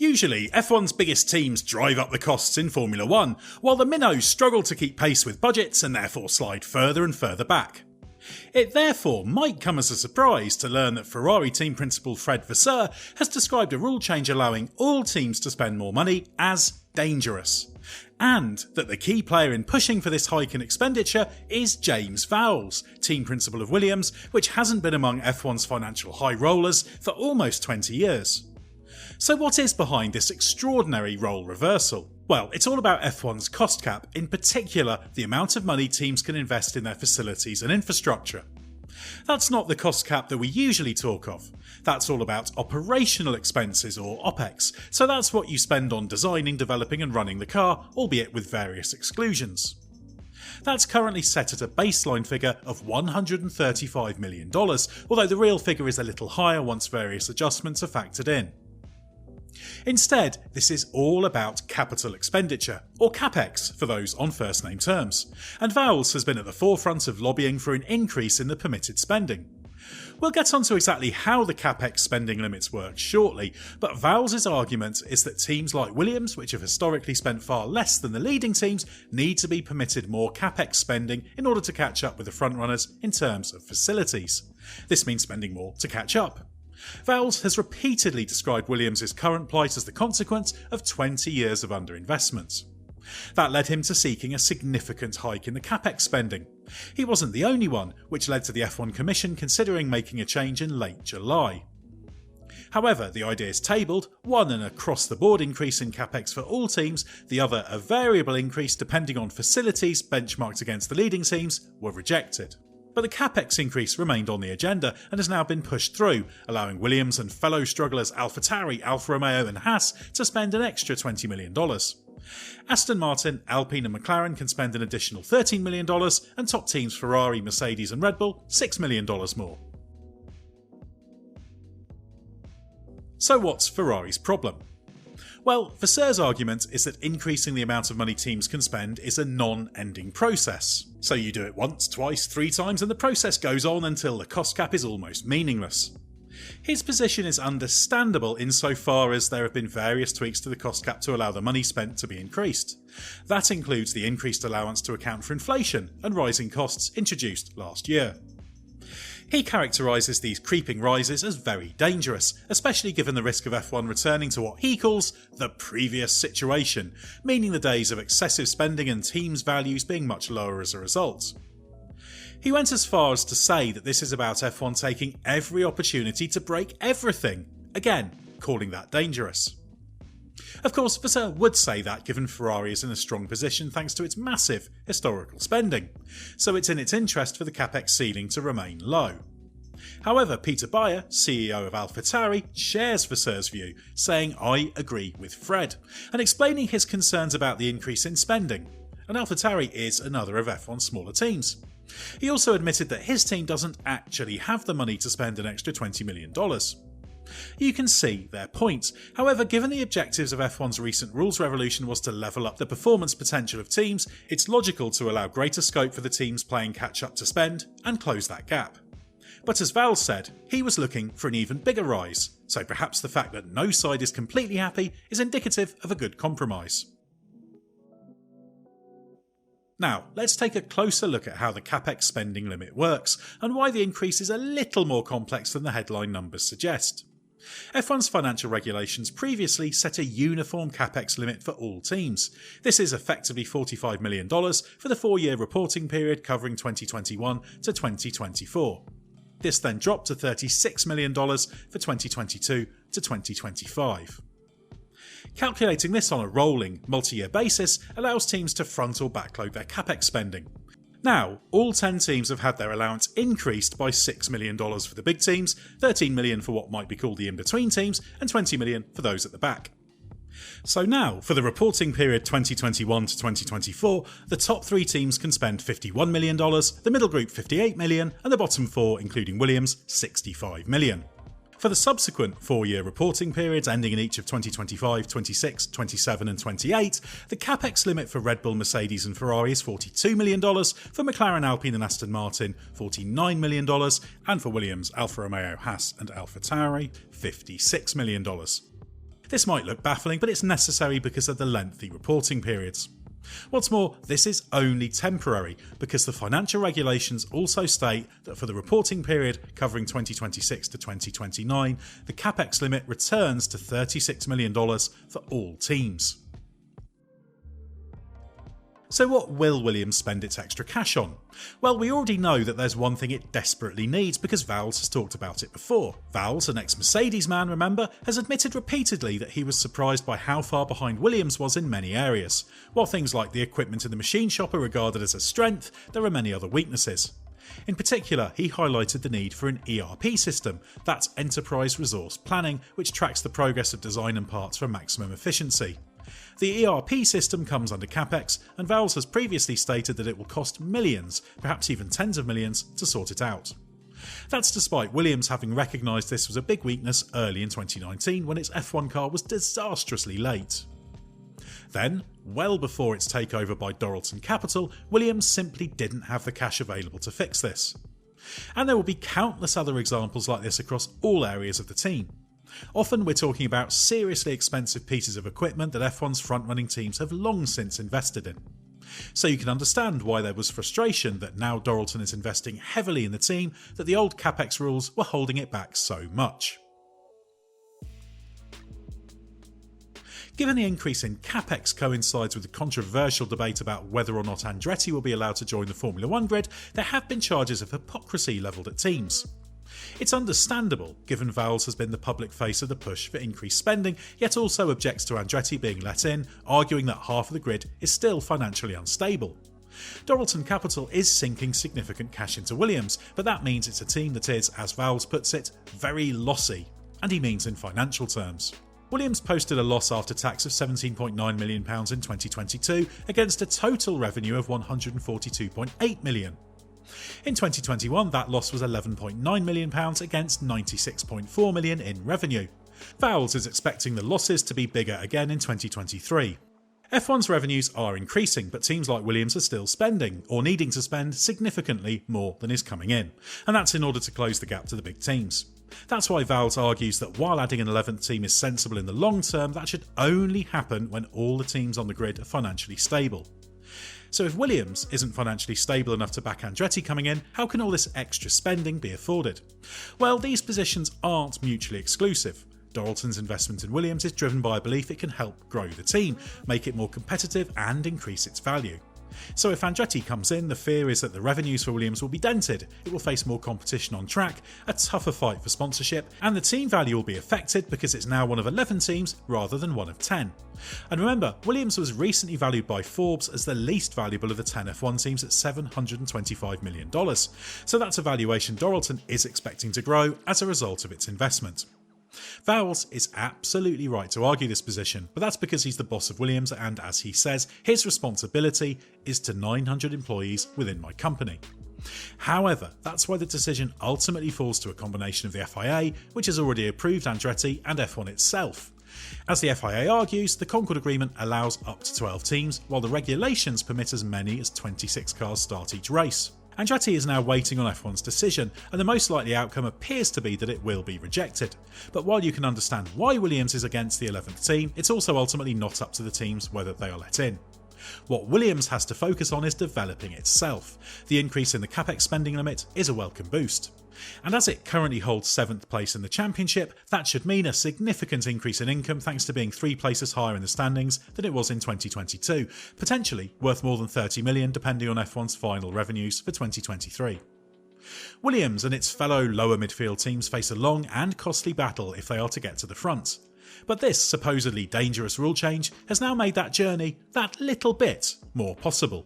Usually, F1's biggest teams drive up the costs in Formula 1, while the minnows struggle to keep pace with budgets and therefore slide further and further back. It therefore might come as a surprise to learn that Ferrari team principal Fred Vasseur has described a rule change allowing all teams to spend more money as dangerous, and that the key player in pushing for this hike in expenditure is James Vowles, team principal of Williams, which hasn't been among F1's financial high rollers for almost 20 years. So what is behind this extraordinary role reversal? Well, it's all about F1's cost cap, in particular the amount of money teams can invest in their facilities and infrastructure. That's not the cost cap that we usually talk of. That's all about operational expenses, or OPEX, so that's what you spend on designing, developing and running the car, albeit with various exclusions. That's currently set at a baseline figure of $135 million, although the real figure is a little higher once various adjustments are factored in. Instead, this is all about capital expenditure, or CapEx for those on first name terms, and Vowles has been at the forefront of lobbying for an increase in the permitted spending. We'll get onto exactly how the CapEx spending limits work shortly, but Vowles' argument is that teams like Williams, which have historically spent far less than the leading teams, need to be permitted more CapEx spending in order to catch up with the frontrunners in terms of facilities. This means spending more to catch up. Vowles has repeatedly described Williams' current plight as the consequence of 20 years of underinvestment. That led him to seeking a significant hike in the CapEx spending. He wasn't the only one, which led to the F1 Commission considering making a change in late July. However, the ideas tabled, one an across-the-board increase in CapEx for all teams, the other a variable increase depending on facilities benchmarked against the leading teams, were rejected. But the CapEx increase remained on the agenda and has now been pushed through, allowing Williams and fellow strugglers alphatauri, Alfa Romeo and Haas to spend an extra $20 million. Aston Martin, Alpine and McLaren can spend an additional $13 million, and top teams Ferrari, Mercedes and Red Bull $6 million more. So what's Ferrari's problem? Well, Vasseur's argument is that increasing the amount of money teams can spend is a non-ending process. So you do it once, twice, 3 times and the process goes on until the cost cap is almost meaningless. His position is understandable insofar as there have been various tweaks to the cost cap to allow the money spent to be increased. That includes the increased allowance to account for inflation and rising costs introduced last year. He characterises these creeping rises as very dangerous, especially given the risk of F1 returning to what he calls the previous situation, meaning the days of excessive spending and teams' values being much lower as a result. He went as far as to say that this is about F1 taking every opportunity to break everything, again calling that dangerous. Of course, Vasseur would say that given Ferrari is in a strong position thanks to its massive historical spending, so it's in its interest for the CapEx ceiling to remain low. However, Peter Bayer, CEO of AlphaTauri, shares Vasseur's view, saying "I agree with Fred," and explaining his concerns about the increase in spending, and AlphaTauri is another of F1's smaller teams. He also admitted that his team doesn't actually have the money to spend an extra $20 million. You can see their point. However, given the objectives of F1's recent rules revolution was to level up the performance potential of teams, it's logical to allow greater scope for the teams playing catch up to spend and close that gap. But as Vowles said, he was looking for an even bigger rise, so perhaps the fact that no side is completely happy is indicative of a good compromise. Now, let's take a closer look at how the CapEx spending limit works, and why the increase is a little more complex than the headline numbers suggest. F1's financial regulations previously set a uniform CapEx limit for all teams. This is effectively $45 million for the 4-year reporting period covering 2021 to 2024. This then dropped to $36 million for 2022 to 2025. Calculating this on a rolling, multi-year basis allows teams to front or backload their CapEx spending. Now, all 10 teams have had their allowance increased by $6 million for the big teams, $13 million for what might be called the in-between teams, and $20 million for those at the back. So now, for the reporting period 2021 to 2024, the top 3 teams can spend $51 million, the middle group $58 million, and the bottom 4, including Williams, $65 million. For the subsequent 4-year reporting periods ending in each of 2025, 26, 27 and 28, the CapEx limit for Red Bull, Mercedes and Ferrari is $42 million, for McLaren, Alpine and Aston Martin $49 million, and for Williams, Alfa Romeo, Haas and AlphaTauri $56 million. This might look baffling, but it's necessary because of the lengthy reporting periods. What's more, this is only temporary, because the financial regulations also state that for the reporting period covering 2026 to 2029, the capex limit returns to $36 million for all teams. So what will Williams spend its extra cash on? Well, we already know that there's one thing it desperately needs because Vowles has talked about it before. Vowles, an ex-Mercedes man, remember, has admitted repeatedly that he was surprised by how far behind Williams was in many areas. While things like the equipment in the machine shop are regarded as a strength, there are many other weaknesses. In particular, he highlighted the need for an ERP system, that's Enterprise Resource Planning, which tracks the progress of design and parts for maximum efficiency. The ERP system comes under capex, and Vowles has previously stated that it will cost millions, perhaps even tens of millions, to sort it out. That's despite Williams having recognised this was a big weakness early in 2019 when its F1 car was disastrously late. Then, well before its takeover by Doralton Capital, Williams simply didn't have the cash available to fix this. And there will be countless other examples like this across all areas of the team. Often we're talking about seriously expensive pieces of equipment that F1's front-running teams have long since invested in. So you can understand why there was frustration that now Doralton is investing heavily in the team that the old capex rules were holding it back so much. Given the increase in capex coincides with the controversial debate about whether or not Andretti will be allowed to join the Formula 1 grid, there have been charges of hypocrisy levelled at teams. It's understandable, given Vowles has been the public face of the push for increased spending, yet also objects to Andretti being let in, arguing that half of the grid is still financially unstable. Doralton Capital is sinking significant cash into Williams, but that means it's a team that is, as Vowles puts it, very lossy, and he means in financial terms. Williams posted a loss after tax of £17.9 million in 2022 against a total revenue of £142.8 million. In 2021, that loss was £11.9 million against £96.4 million in revenue. Vowles is expecting the losses to be bigger again in 2023. F1's revenues are increasing, but teams like Williams are still spending, or needing to spend, significantly more than is coming in, and that's in order to close the gap to the big teams. That's why Vowles argues that while adding an 11th team is sensible in the long term, that should only happen when all the teams on the grid are financially stable. So if Williams isn't financially stable enough to back Andretti coming in, how can all this extra spending be afforded? Well, these positions aren't mutually exclusive. Doralton's investment in Williams is driven by a belief it can help grow the team, make it more competitive and increase its value. So if Andretti comes in, the fear is that the revenues for Williams will be dented, it will face more competition on track, a tougher fight for sponsorship, and the team value will be affected because it's now one of 11 teams rather than one of 10. And remember, Williams was recently valued by Forbes as the least valuable of the 10 F1 teams at $725 million, so that's a valuation Doralton is expecting to grow as a result of its investment. Vowles is absolutely right to argue this position, but that's because he's the boss of Williams and, as he says, his responsibility is to 900 employees within my company. However, that's why the decision ultimately falls to a combination of the FIA, which has already approved Andretti, and F1 itself. As the FIA argues, the Concord Agreement allows up to 12 teams, while the regulations permit as many as 26 cars start each race. Andretti is now waiting on F1's decision, and the most likely outcome appears to be that it will be rejected. But while you can understand why Williams is against the 11th team, it's also ultimately not up to the teams whether they are let in. What Williams has to focus on is developing itself. The increase in the capex spending limit is a welcome boost. And as it currently holds 7th place in the championship, that should mean a significant increase in income thanks to being 3 places higher in the standings than it was in 2022, potentially worth more than $30 million depending on F1's final revenues for 2023. Williams and its fellow lower midfield teams face a long and costly battle if they are to get to the front. But this supposedly dangerous rule change has now made that journey that little bit more possible.